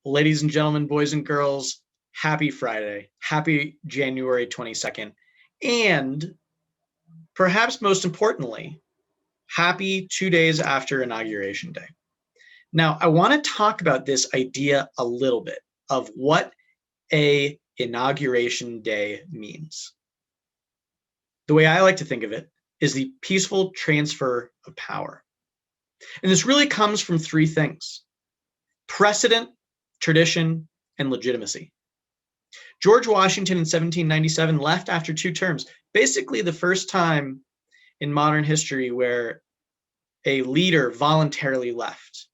Ladies and gentlemen, boys and girls, happy Friday. Happy January 22nd. And perhaps most importantly, happy 2 days after Inauguration Day. Now, I want to talk about this idea a little bit of what a Inauguration Day means. The way I like to think of it is the peaceful transfer of power. And this really comes from three things: precedent, tradition, and legitimacy. George Washington in 1797 left after 2 terms, basically the first time in modern history where a leader voluntarily left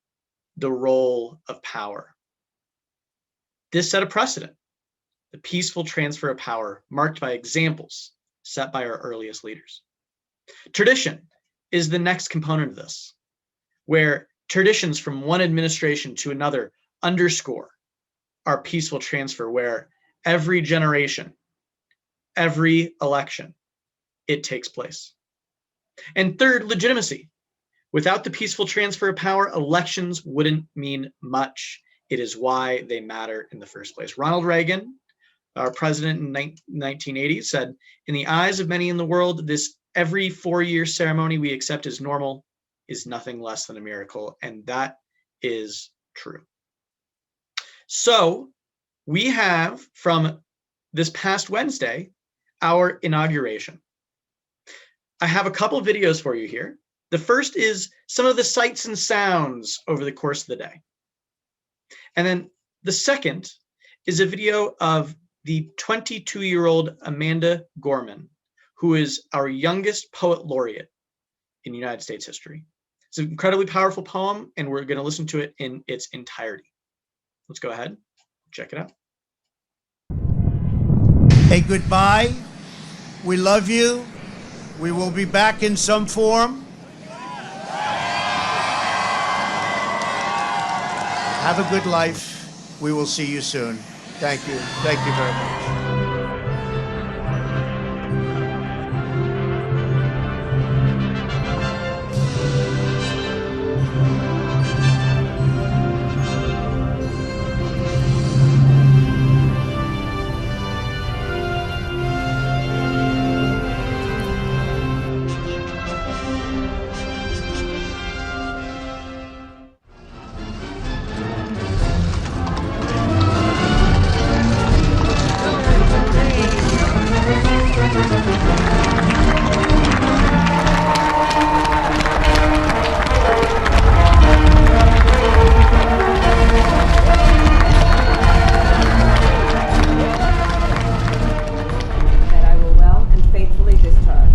the role of power. This set a precedent, the peaceful transfer of power marked by examples set by our earliest leaders. Tradition is the next component of this, where traditions from one administration to another underscore our peaceful transfer, where every generation, every election, it takes place. And third, legitimacy. Without the peaceful transfer of power, elections wouldn't mean much. It is why they matter in the first place. Ronald Reagan, our president in 1980, said, "In the eyes of many in the world, this every 4-year ceremony we accept as normal is nothing less than a miracle." And that is true. So we have, from this past Wednesday, our inauguration. I have a couple videos for you here. The first is some of the sights and sounds over the course of the day. And then the second is a video of the 22-year-old Amanda Gorman, who is our youngest poet laureate in United States history. It's an incredibly powerful poem, and we're going to listen to it in its entirety. Let's go ahead, check it out. Hey, goodbye. We love you. We will be back in some form. Have a good life. We will see you soon. Thank you. Thank you very much.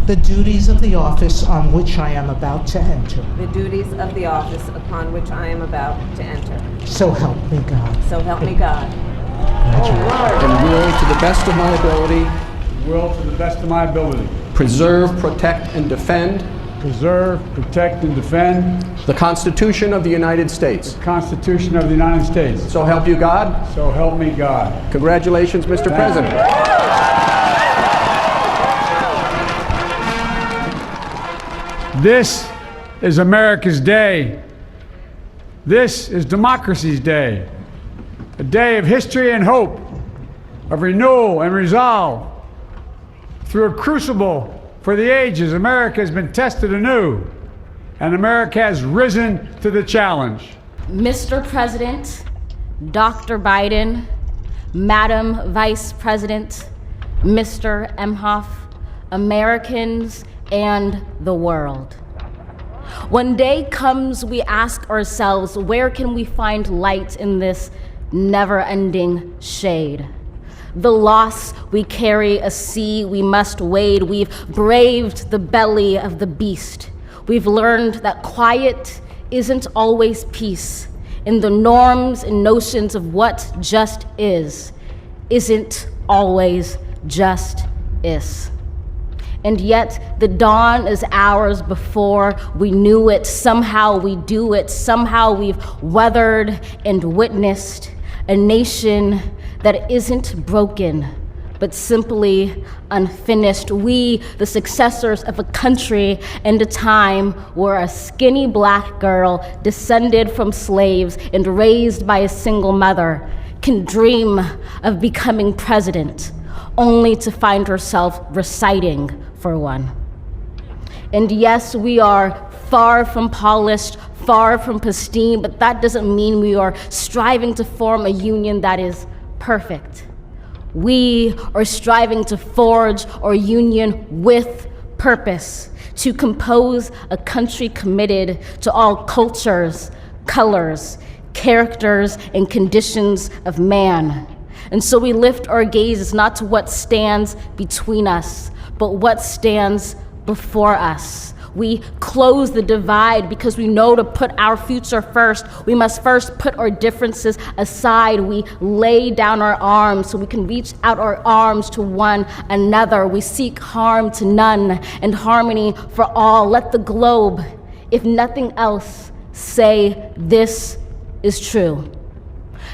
The duties of the office on which I am about to enter. The duties of the office upon which I am about to enter. So help me God. So help me God. And will, to the best of my ability, will, to the best of my ability, preserve, protect, and defend preserve, protect, and defend the Constitution of the United States. the Constitution of the United States. So help you God. So help me God. Congratulations, Mr. President. This is America's day. This is democracy's day. A day of history and hope, of renewal and resolve. Through a crucible for the ages, America has been tested anew, and America has risen to the challenge. Mr. President, Dr. Biden, Madam Vice President, Mr. Emhoff, Americans, and the world. When day comes, we ask ourselves, where can we find light in this never-ending shade? The loss we carry, a sea we must wade. We've braved the belly of the beast. We've learned that quiet isn't always peace. In the norms and notions of what just isn't always just is. And yet the dawn is hours before we knew it. Somehow we do it. Somehow we've weathered and witnessed a nation that isn't broken, but simply unfinished. We, the successors of a country and a time where a skinny black girl descended from slaves and raised by a single mother can dream of becoming president, only to find herself reciting for one. And yes, we are far from polished, far from pristine, but that doesn't mean we are striving to form a union that is perfect. We are striving to forge our union with purpose, to compose a country committed to all cultures, colors, characters, and conditions of man. And so we lift our gazes not to what stands between us, but what stands before us. We close the divide because we know to put our future first. We must first put our differences aside. We lay down our arms so we can reach out our arms to one another. We seek harm to none and harmony for all. Let the globe, if nothing else, say this is true.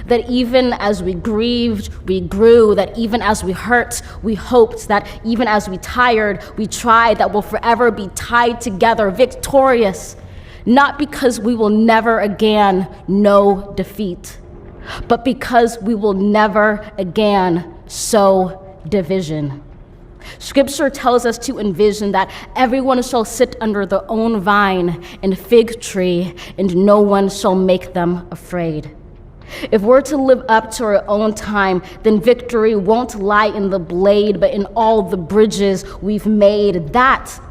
That even as we grieved, we grew, that even as we hurt, we hoped, that even as we tired, we tried, that we'll forever be tied together, victorious, not because we will never again know defeat, but because we will never again sow division. Scripture tells us to envision that everyone shall sit under their own vine and fig tree, and no one shall make them afraid. If we're to live up to our own time, then victory won't lie in the blade, but in all the bridges we've made. That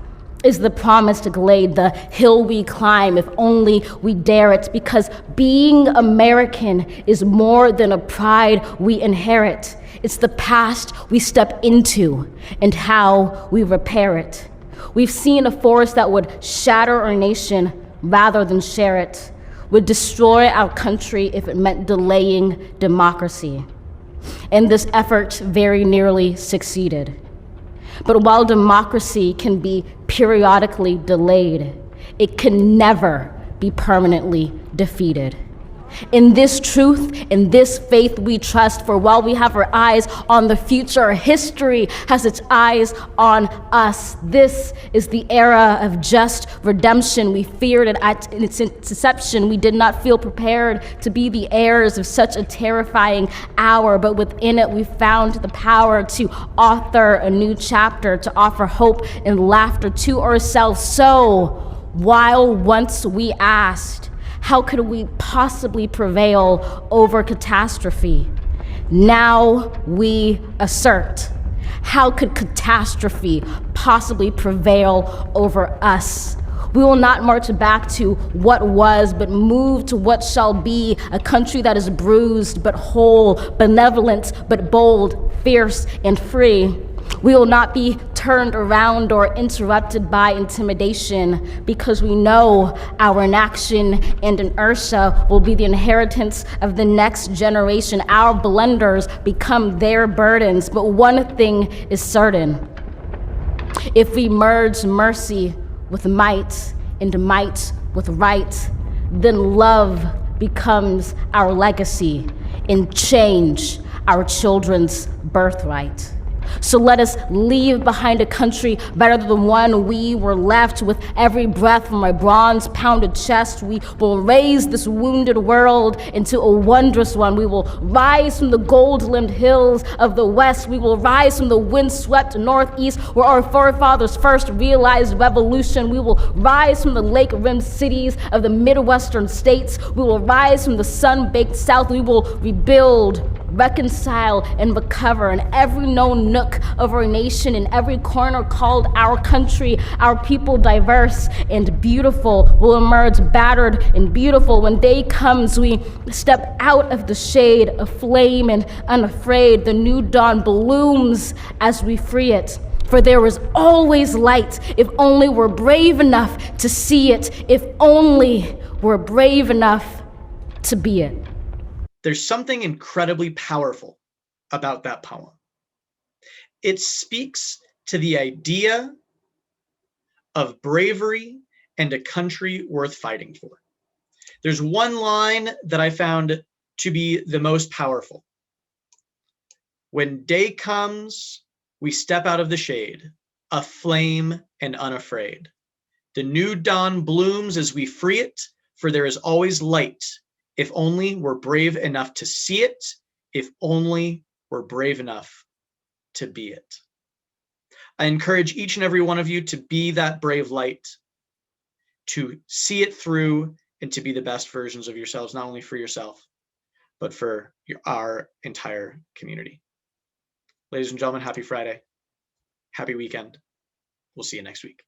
is the promised glade, the hill we climb, if only we dare it, because being American is more than a pride we inherit. It's the past we step into and how we repair it. We've seen a force that would shatter our nation rather than share it, would destroy our country if it meant delaying democracy. And this effort very nearly succeeded. But while democracy can be periodically delayed, it can never be permanently defeated. In this truth, in this faith we trust, for while we have our eyes on the future, history has its eyes on us. This is the era of just redemption. We feared it at its inception. We did not feel prepared to be the heirs of such a terrifying hour, but within it we found the power to author a new chapter, to offer hope and laughter to ourselves. So, while once we asked, how could we possibly prevail over catastrophe? Now we assert, how could catastrophe possibly prevail over us? We will not march back to what was, but move to what shall be, a country that is bruised but whole, benevolent but bold, fierce and free. We will not be turned around or interrupted by intimidation, because we know our inaction and inertia will be the inheritance of the next generation. Our blunders become their burdens, but one thing is certain. If we merge mercy with might and might with right, then love becomes our legacy and change our children's birthright. So let us leave behind a country better than the one we were left. With every breath from my bronze-pounded chest, we will raise this wounded world into a wondrous one. We will rise from the gold-limbed hills of the west. We will rise from the wind-swept northeast, where our forefathers first realized revolution. We will rise from the lake-rimmed cities of the Midwestern states. We will rise from the sun-baked south. We will rebuild, reconcile, and recover in every known nook of our nation, in every corner called our country. Our people, diverse and beautiful, will emerge battered and beautiful. When day comes, we step out of the shade, aflame and unafraid. The new dawn blooms as we free it. For there is always light, if only we're brave enough to see it, if only we're brave enough to be it. There's something incredibly powerful about that poem. It speaks to the idea of bravery and a country worth fighting for. There's one line that I found to be the most powerful. When day comes, we step out of the shade, aflame and unafraid. The new dawn blooms as we free it, for there is always light, if only we're brave enough to see it, if only we're brave enough to be it. I encourage each and every one of you to be that brave light, to see it through, and to be the best versions of yourselves, not only for yourself, but for our entire community. Ladies and gentlemen, happy Friday. Happy weekend. We'll see you next week.